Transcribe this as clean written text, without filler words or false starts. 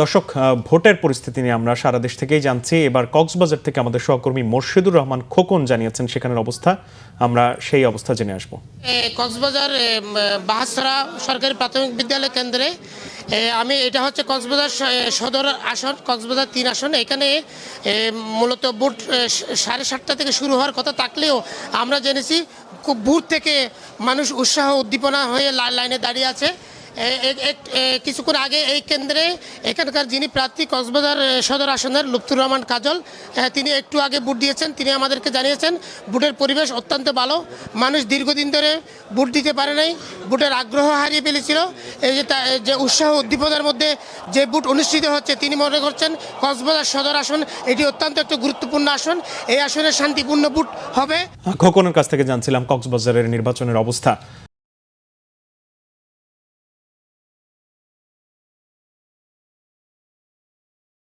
দর্শক, ভোটের পরিস্থিতি নিয়ে আমরা সারা দেশ থেকেই জানছি। এবার কক্সবাজার থেকে আমাদের সহকর্মী মোর্শেদুর রহমান খোকন জানিয়েছেন সেখানের অবস্থা। আমরা সেই অবস্থা জেনে আসবো। কক্সবাজার বাহাসরা সরকারি প্রাথমিক বিদ্যালয় কেন্দ্রে আমি এটা হচ্ছে কক্সবাজার সদর আসন, কক্সবাজার ৩ আসন। এখানে মূলত ভোট 7:30 থেকে শুরু হওয়ার কথা থাকলেও আমরা জেনেছি খুব ভোর থেকে মানুষ উৎসাহ উদ্দীপনা হয়ে লাইনে দাঁড়িয়ে আছে। কিছুক্ষণ আগে এই কেন্দ্রে এখানকার যিনি প্রার্থী কক্সবাজার সদর আসনের লুৎফুর রহমান কাজল, তিনি একটু আগে ভোট দিয়েছেন। তিনি আমাদেরকে জানিয়েছেন ভোটের পরিবেশ অত্যন্ত ভালো, মানুষ দীর্ঘদিন ধরে ভোট দিতে পারে নাই, ভোটের আগ্রহ হারিয়ে ফেলেছিল। এই যে উৎসাহ উদ্দীপনার মধ্যে যে ভোট অনুষ্ঠিত হচ্ছে, তিনি মনে করছেন কক্সবাজার সদর আসন এটি অত্যন্ত একটা গুরুত্বপূর্ণ আসন। এই আসনে শান্তিপূর্ণ ভোট হবে। খোকনের কাছ থেকে জানছিলাম কক্সবাজারের নির্বাচনের অবস্থা।